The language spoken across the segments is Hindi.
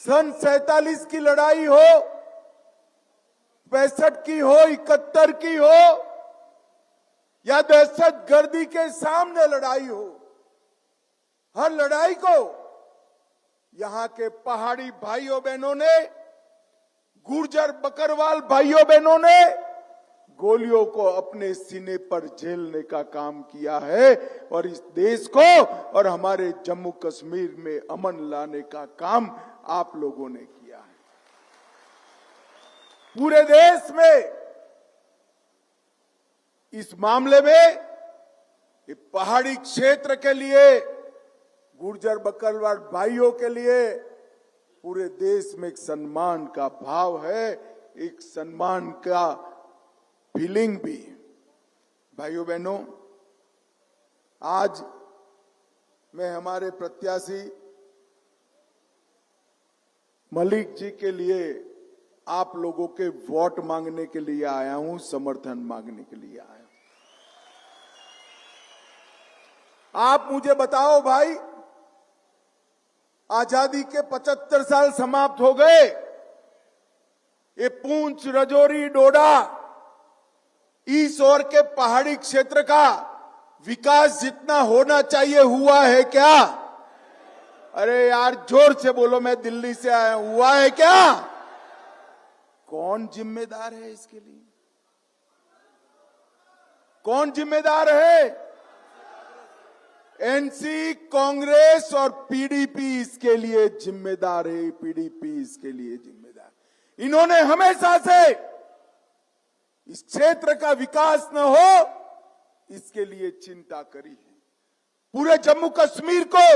सन 47 की लड़ाई हो, 65 की हो, 71 की हो, या दहशतगर्दी के सामने लड़ाई हो, हर लड़ाई को यहां के पहाड़ी भाइयों बहनों ने, गुर्जर बकरवाल भाइयों बहनों ने गोलियों को अपने सीने पर झेलने का काम किया है और इस देश को और हमारे जम्मू कश्मीर में अमन लाने का काम आप लोगों ने किया है। पूरे देश में इस मामले में ये पहाड़ी क्षेत्र के लिए, गुर्जर बकरवाल भाइयों के लिए पूरे देश में एक सम्मान का भाव है, एक सम्मान का फीलिंग भी। भाइयों बहनों, आज मैं हमारे प्रत्याशी मलिक जी के लिए आप लोगों के वोट मांगने के लिए आया हूं, समर्थन मांगने के लिए आया हूं। आप मुझे बताओ भाई, आजादी के 75 साल समाप्त हो गए, ये पूंछ, राजौरी, डोडा, इस ओर के पहाड़ी क्षेत्र का विकास जितना होना चाहिए हुआ है क्या? अरे यार जोर से बोलो, मैं दिल्ली से आया हूं, हुआ है क्या? कौन जिम्मेदार है इसके लिए? कौन जिम्मेदार है? एनसी, कांग्रेस और पीडीपी इसके लिए जिम्मेदार है। पीडीपी इसके लिए जिम्मेदार। इन्होंने हमेशा से इस क्षेत्र का विकास न हो इसके लिए चिंता करी है। पूरे जम्मू कश्मीर को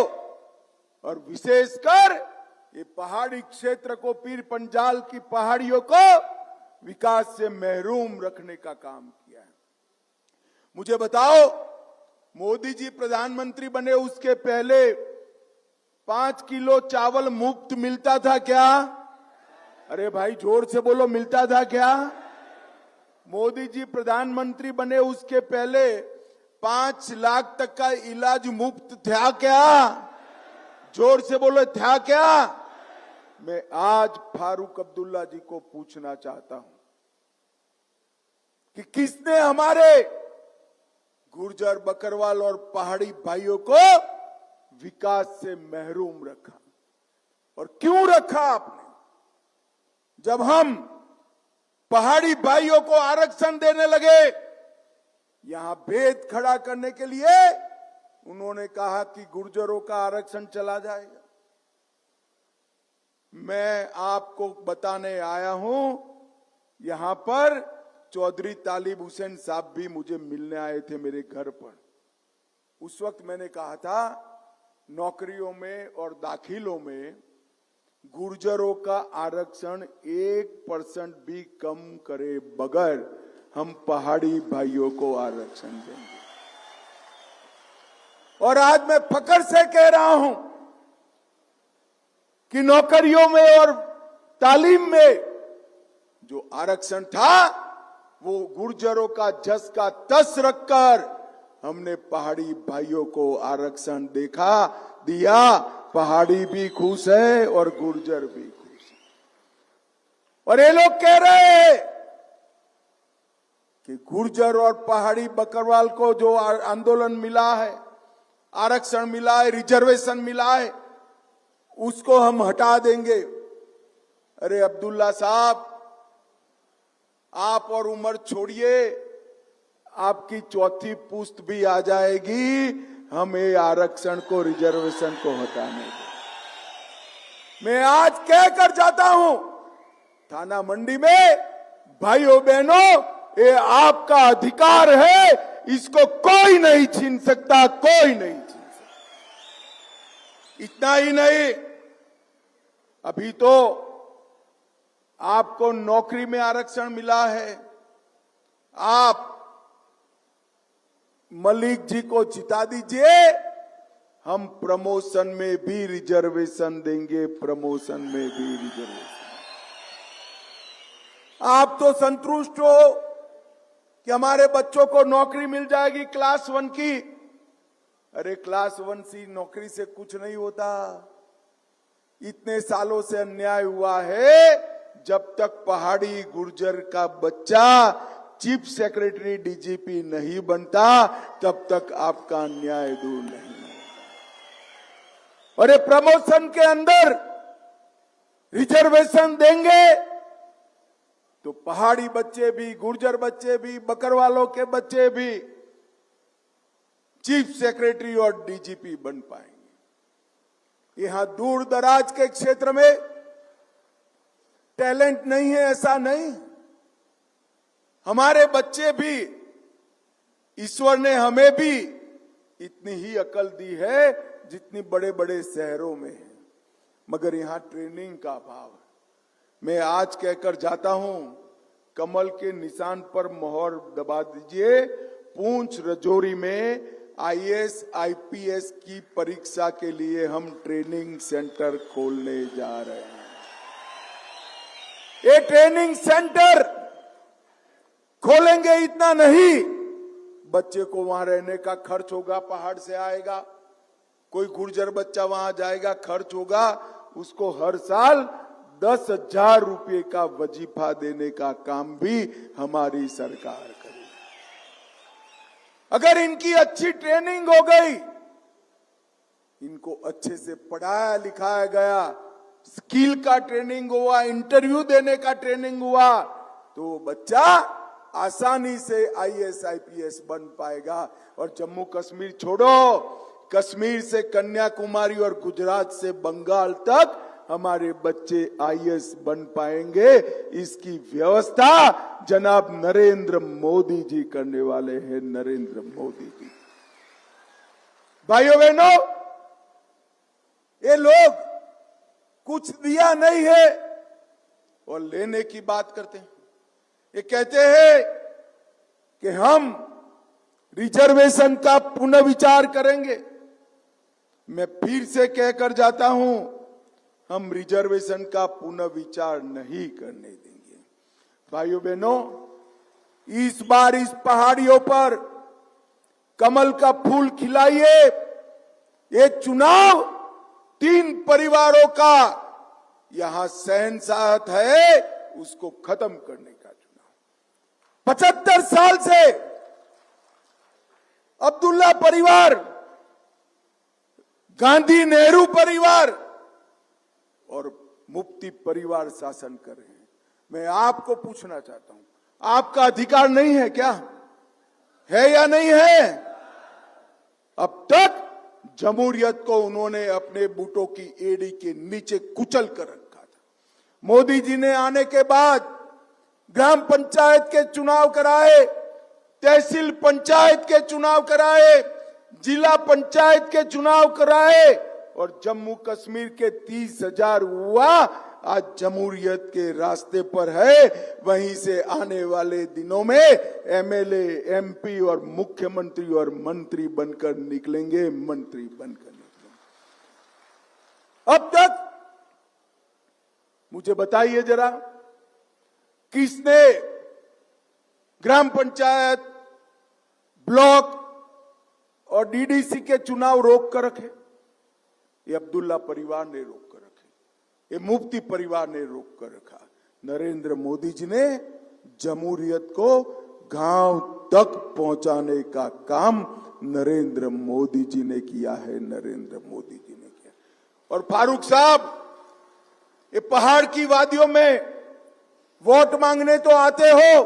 और विशेषकर ये पहाड़ी क्षेत्र को, पीर पंजाल की पहाड़ियों को विकास से महरूम रखने का काम किया है। मुझे बताओ, मोदी जी प्रधानमंत्री बने उसके पहले 5 किलो चावल मुफ्त मिलता था क्या? अरे भाई जोर से बोलो, मिलता था क्या? मोदी जी प्रधानमंत्री बने उसके पहले 5 लाख तक का इलाज मुफ्त था क्या? जोर से बोलो, था क्या? मैं आज फारूक अब्दुल्ला जी को पूछना चाहता हूं कि किसने हमारे गुर्जर बकरवाल और पहाड़ी भाइयों को विकास से महरूम रखा, और क्यों रखा आपने? जब हम पहाड़ी भाइयों को आरक्षण देने लगे, यहां भेद खड़ा करने के लिए उन्होंने कहा कि गुर्जरों का आरक्षण चला जाएगा। मैं आपको बताने आया हूं, यहां पर चौधरी तालिब हुसैन साहब भी मुझे मिलने आए थे मेरे घर पर। उस वक्त मैंने कहा था, नौकरियों में और दाखिलों में गुर्जरों का आरक्षण 1% भी कम करे बगैर हम पहाड़ी भाइयों को आरक्षण देंगे। और आज मैं फख्र से कह रहा हूं कि नौकरियों में और तालीम में जो आरक्षण था वो गुर्जरों का जस का तस रखकर हमने पहाड़ी भाइयों को आरक्षण दिया। पहाड़ी भी खुश है और गुर्जर भी खुश है। और ये लोग कह रहे हैं कि गुर्जर और पहाड़ी बकरवाल को जो आंदोलन मिला है, आरक्षण मिला है, रिजर्वेशन मिला है, उसको हम हटा देंगे। अरे अब्दुल्ला साहब, आप और उम्र छोड़िए, आपकी चौथी पुश्त भी आ जाएगी, हम ये आरक्षण को, रिजर्वेशन को हटाने दें। मैं आज कह कर जाता हूं थाना मंडी में, भाइयों बहनों, ये आपका अधिकार है, इसको कोई नहीं छीन सकता, कोई नहीं छीन सकता। इतना ही नहीं, अभी तो आपको नौकरी में आरक्षण मिला है, आप मलिक जी को जिता दीजिए, हम प्रमोशन में भी रिजर्वेशन देंगे, प्रमोशन में भी रिजर्वेशन। आप तो संतुष्ट हो कि हमारे बच्चों को नौकरी मिल जाएगी क्लास 1 की। अरे क्लास 1 सी नौकरी से कुछ नहीं होता। इतने सालों से अन्याय हुआ है। जब तक पहाड़ी गुर्जर का बच्चा चीफ सेक्रेटरी डीजीपी नहीं बनता, तब तक आपका अन्याय दूर नहीं होगा। और ये प्रमोशन के अंदर रिजर्वेशन देंगे तो पहाड़ी बच्चे भी, गुर्जर बच्चे भी, बकरवालों के बच्चे भी चीफ सेक्रेटरी और डीजीपी बन पाएंगे। यहां दूर दराज के क्षेत्र में टैलेंट नहीं है ऐसा नहीं, हमारे बच्चे भी, ईश्वर ने हमें भी इतनी ही अकल दी है जितनी बड़े बड़े शहरों में है, मगर यहां ट्रेनिंग का अभाव है। मैं आज कहकर जाता हूं, कमल के निशान पर मोहर दबा दीजिए। पूंछ राजौरी में आईएएस आईपीएस की परीक्षा के लिए हम ट्रेनिंग सेंटर खोलने जा रहे हैं। ये ट्रेनिंग सेंटर खोलेंगे इतना नहीं, बच्चे को वहां रहने का खर्च होगा, पहाड़ से आएगा, कोई गुर्जर बच्चा वहां जाएगा, खर्च होगा, उसको हर साल 10,000 रुपये का वजीफा देने का काम भी हमारी सरकार करेगी। अगर इनकी अच्छी ट्रेनिंग हो गई, इनको अच्छे से पढ़ाया लिखाया गया, स्किल का ट्रेनिंग हुआ, इंटरव्यू देने का ट्रेनिंग हुआ, तो बच्चा आसानी से आईएएस आईपीएस बन पाएगा। और जम्मू कश्मीर छोड़ो, कश्मीर से कन्याकुमारी और गुजरात से बंगाल तक हमारे बच्चे आईएएस बन पाएंगे। इसकी व्यवस्था जनाब नरेंद्र मोदी जी करने वाले हैं, नरेंद्र मोदी जी। भाइयों बहनों, ये लोग कुछ दिया नहीं है और लेने की बात करते हैं। ये कहते हैं कि हम रिजर्वेशन का पुनर्विचार करेंगे। मैं फिर से कहकर जाता हूं, हम रिजर्वेशन का पुनर्विचार नहीं करने देंगे। भाइयों बहनों, इस बार इस पहाड़ियों पर कमल का फूल खिलाइए। ये चुनाव 3 परिवारों का यहां शहंशाहत है, उसको खत्म करने का चुनाव। 75 साल से अब्दुल्ला परिवार, गांधी नेहरू परिवार और मुफ्ती परिवार शासन कर रहे हैं। मैं आपको पूछना चाहता हूं, आपका अधिकार नहीं है क्या? है या नहीं है? अब तक जमहूरियत को उन्होंने अपने बूटों की एड़ी के नीचे कुचल कर रखा था। मोदी जी ने आने के बाद ग्राम पंचायत के चुनाव कराए, तहसील पंचायत के चुनाव कराए, जिला पंचायत के चुनाव कराए और जम्मू कश्मीर के 30,000 हुआ आज जमहूरियत के रास्ते पर है। वहीं से आने वाले दिनों में एमएलए, एमपी और मुख्यमंत्री और मंत्री बनकर निकलेंगे, मंत्री बनकर निकलेंगे। अब तक मुझे बताइए जरा, किसने ग्राम पंचायत, ब्लॉक और डीडीसी के चुनाव रोक कर रखे? ये अब्दुल्ला परिवार ने रोक कर रखे, ये मुफ्ती परिवार ने रोक कर रखा। नरेंद्र मोदी जी ने जमहूरियत को गांव तक पहुंचाने का काम नरेंद्र मोदी जी ने किया है, नरेंद्र मोदी जी ने किया। और फारूक साहब, ये पहाड़ की वादियों में वोट मांगने तो आते हो,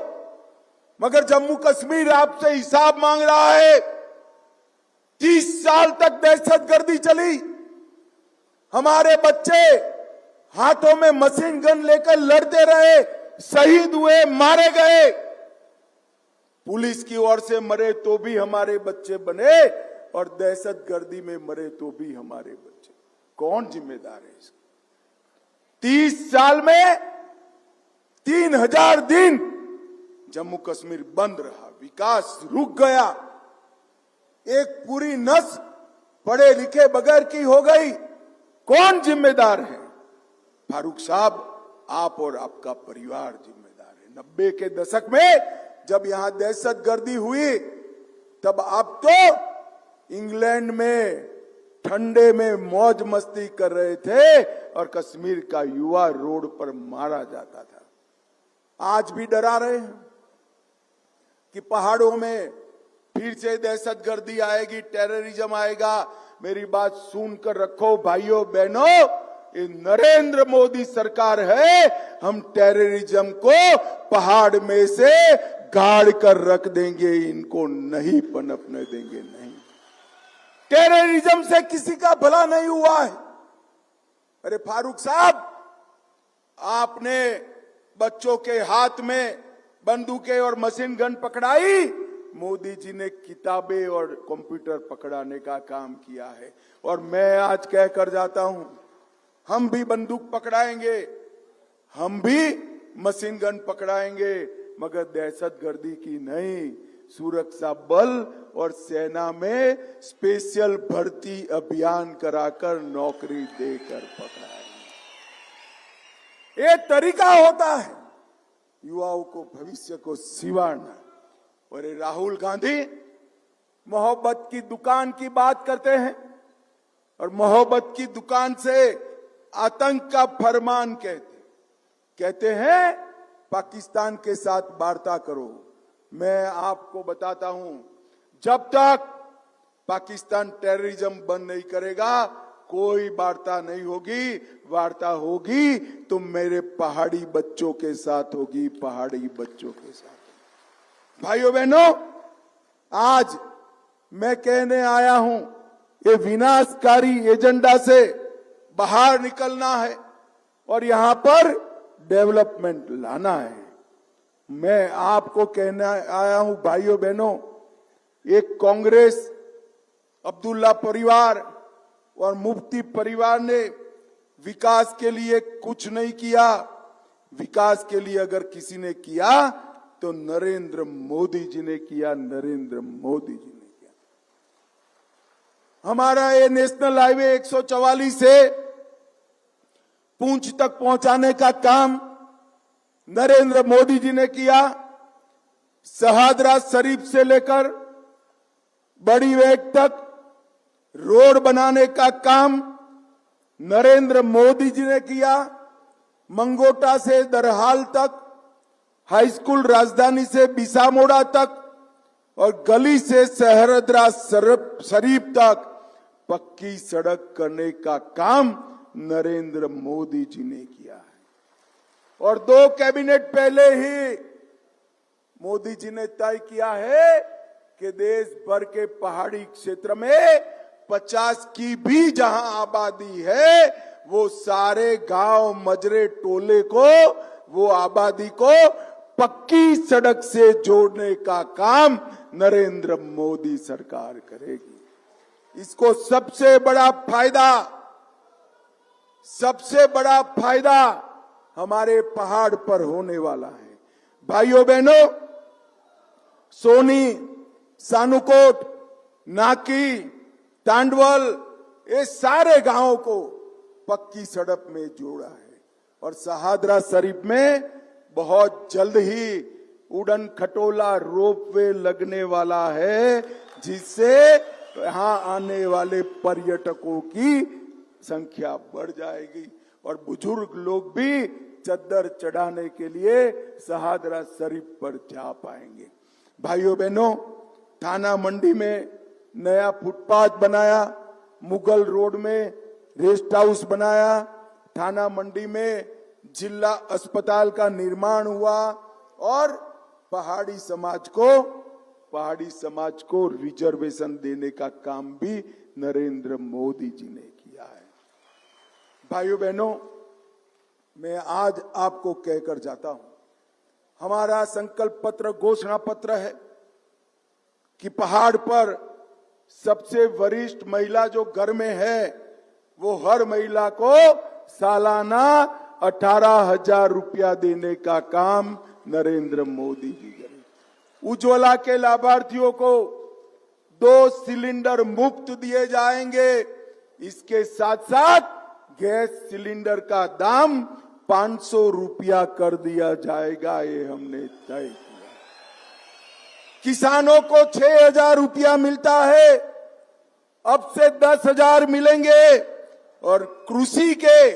मगर जम्मू कश्मीर आपसे हिसाब मांग रहा है। 30 साल तक दहशतगर्दी चली, हमारे बच्चे हाथों में मशीन गन लेकर लड़ते रहे, शहीद हुए, मारे गए। पुलिस की ओर से मरे तो भी हमारे बच्चे बने और दहशतगर्दी में मरे तो भी हमारे बच्चे। कौन जिम्मेदार है इसका? 30 साल में 3000 दिन जम्मू कश्मीर बंद रहा, विकास रुक गया, एक पूरी नस्ल पढ़े लिखे बगैर की हो गई। कौन जिम्मेदार है? फारूक साहब, आप और आपका परिवार जिम्मेदार है। 90 के दशक में जब यहां दहशतगर्दी हुई, तब आप तो इंग्लैंड में ठंडे में मौज मस्ती कर रहे थे और कश्मीर का युवा रोड पर मारा जाता था। आज भी डरा रहे हैं कि पहाड़ों में फिर से दहशतगर्दी आएगी, टेररिज्म आएगा। मेरी बात सुनकर रखो भाइयों बहनों, ये नरेंद्र मोदी सरकार है। हम टेररिज्म को पहाड़ में से गाड़ कर रख देंगे, इनको नहीं पनपने देंगे। नहीं, टेररिज्म से किसी का भला नहीं हुआ है। अरे फारूक साहब, आपने बच्चों के हाथ में बंदूकें और मशीन गन पकड़ाई, मोदी जी ने किताबें और कंप्यूटर पकड़ाने का काम किया है। और मैं आज कह कर जाता हूं, हम भी बंदूक पकड़ाएंगे, हम भी मशीन गन पकड़ाएंगे, मगर दहशतगर्दी की नहीं, सुरक्षा बल और सेना में स्पेशल भर्ती अभियान कराकर नौकरी देकर पकड़ाएंगे। ये तरीका होता है युवाओं को भविष्य को सिवाना। और ये राहुल गांधी मोहब्बत की दुकान की बात करते हैं और मोहब्बत की दुकान से आतंक का फरमान कहते हैं पाकिस्तान के साथ वार्ता करो। मैं आपको बताता हूं, जब तक पाकिस्तान टेररिज्म बंद नहीं करेगा कोई वार्ता नहीं होगी। वार्ता होगी तो मेरे पहाड़ी बच्चों के साथ होगी, पहाड़ी बच्चों के साथ। भाइयों बहनों, आज मैं कहने आया हूं, ये विनाशकारी एजेंडा से बाहर निकलना है और यहां पर डेवलपमेंट लाना है। मैं आपको कहने आया हूं भाइयों बहनों, एक कांग्रेस, अब्दुल्ला परिवार और मुफ्ती परिवार ने विकास के लिए कुछ नहीं किया। विकास के लिए अगर किसी ने किया तो नरेंद्र मोदी जी ने किया, नरेंद्र मोदी जी ने किया। हमारा ये नेशनल हाईवे 144 से पूंछ तक पहुंचाने का काम नरेंद्र मोदी जी ने किया। शहादरा शरीफ से लेकर बड़ी वेग तक रोड बनाने का काम नरेंद्र मोदी जी ने किया। मंगोटा से दरहाल तक, हाई स्कूल राजधानी से बिसामोड़ा तक और गली से शहरदरा शरीफ तक पक्की सड़क करने का काम नरेंद्र मोदी जी ने किया है। और 2 कैबिनेट पहले ही मोदी जी ने तय किया है कि देश भर के पहाड़ी क्षेत्र में 50 की भी जहां आबादी है वो सारे गांव, मजरे, टोले को, वो आबादी को पक्की सड़क से जोड़ने का काम नरेंद्र मोदी सरकार करेगी। इसको सबसे बड़ा फायदा हमारे पहाड़ पर होने वाला है। भाइयों बहनों, सोनी, सानुकोट, नाकी, तांडवल, ये सारे गांवों को पक्की सड़क में जोड़ा है। और शहादरा शरीफ में बहुत जल्द ही उड़न खटोला रोपवे लगने वाला है, जिससे यहां आने वाले पर्यटकों की संख्या बढ़ जाएगी और बुजुर्ग लोग भी चद्दर चढ़ाने के लिए शहादरा शरीफ पर जा पाएंगे। भाइयों बहनों, थाना मंडी में नया फुटपाथ बनाया, मुगल रोड में रेस्ट हाउस बनाया, थाना मंडी में जिला अस्पताल का निर्माण हुआ और पहाड़ी समाज को रिजर्वेशन देने का काम भी नरेंद्र मोदी जी ने किया है। भाइयों बहनों, मैं आज आपको कहकर जाता हूं, हमारा संकल्प पत्र, घोषणा पत्र है कि पहाड़ पर सबसे वरिष्ठ महिला जो घर में है वो हर महिला को सालाना 18,000 रुपया देने का काम नरेंद्र मोदी जी करें। उज्ज्वला के लाभार्थियों को 2 सिलेंडर मुफ्त दिए जाएंगे। इसके साथ साथ गैस सिलेंडर का दाम 500 रुपया कर दिया जाएगा, ये हमने तय किया। किसानों को 6,000 रुपया मिलता है, अब से 10,000 मिलेंगे। और कृषि के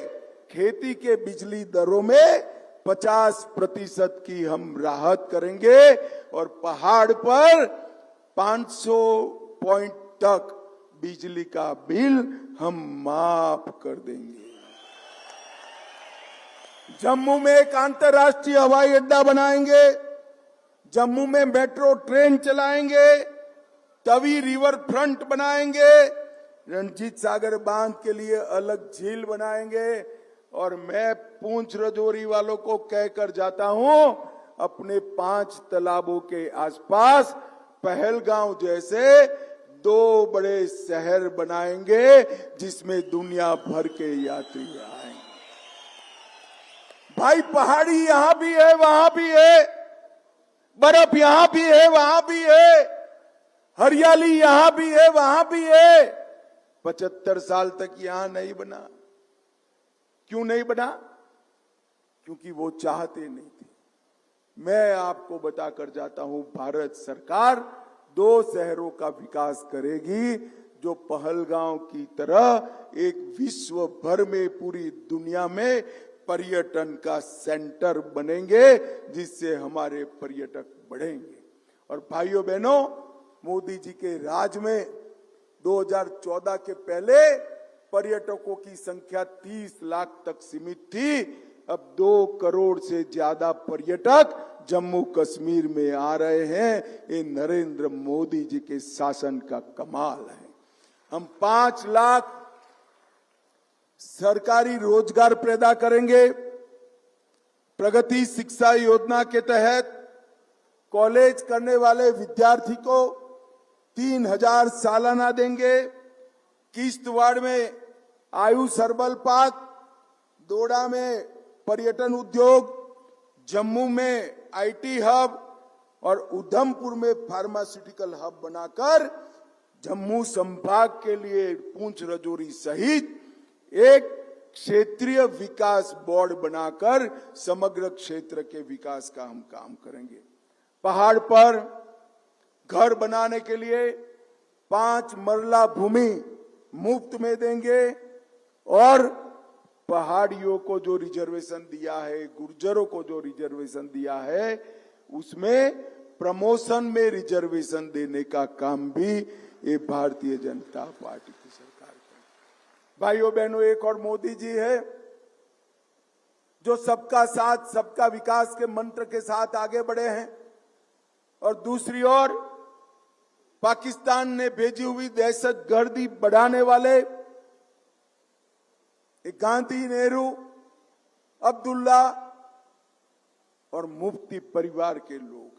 खेती के बिजली दरों में 50% की हम राहत करेंगे और पहाड़ पर 500 पॉइंट तक बिजली का बिल हम माफ कर देंगे। जम्मू में एक अंतर्राष्ट्रीय हवाई अड्डा बनाएंगे, जम्मू में मेट्रो ट्रेन चलाएंगे, तवी रिवर फ्रंट बनाएंगे, रणजीत सागर बांध के लिए अलग झील बनाएंगे। और मैं पूंछ राजौरी वालों को कहकर जाता हूं, अपने 5 तालाबों के आसपास पहलगांव जैसे 2 बड़े शहर बनाएंगे जिसमें दुनिया भर के यात्री आएंगे। भाई पहाड़ी यहां भी है, वहां भी है, बर्फ यहां भी है, वहां भी है, हरियाली यहां भी है, वहां भी है। 75 साल तक यहां नहीं बना। क्यों नहीं बना? क्योंकि वो चाहते नहीं थे। मैं आपको बताकर जाता हूं, भारत सरकार 2 शहरों का विकास करेगी जो पहलगांव की तरह एक विश्व भर में पूरी दुनिया में पर्यटन का सेंटर बनेंगे, जिससे हमारे पर्यटक बढ़ेंगे। और भाइयों बहनों, मोदी जी के राज में 2014 के पहले पर्यटकों की संख्या 30 लाख तक सीमित थी। अब 2 करोड़ से ज्यादा पर्यटक जम्मू कश्मीर में आ रहे हैं। ये नरेंद्र मोदी जी के शासन का कमाल है। हम 5 लाख सरकारी रोजगार पैदा करेंगे। प्रगति शिक्षा योजना के तहत कॉलेज करने वाले विद्यार्थी को 3,000 सालाना देंगे। किश्तवाड़ में आयुष हर्बल पार्क, दोडा में पर्यटन उद्योग, जम्मू में आईटी हब और उधमपुर में फार्मास्यूटिकल हब बनाकर जम्मू संभाग के लिए पूंछ राजौरी सहित एक क्षेत्रीय विकास बोर्ड बनाकर समग्र क्षेत्र के विकास का हम काम करेंगे। पहाड़ पर घर बनाने के लिए 5 मरला भूमि मुफ्त में देंगे और पहाड़ियों को जो रिजर्वेशन दिया है, गुर्जरों को जो रिजर्वेशन दिया है, उसमें प्रमोशन में रिजर्वेशन देने का काम भी ये भारतीय जनता पार्टी की सरकार करेगी। भाइयों बहनों, एक और मोदी जी है जो सबका साथ सबका विकास के मंत्र के साथ आगे बढ़े हैं, और दूसरी ओर पाकिस्तान ने भेजी हुई दहशतगर्दी बढ़ाने वाले गांधी, नेहरू, अब्दुल्ला और मुफ्ती परिवार के लोग।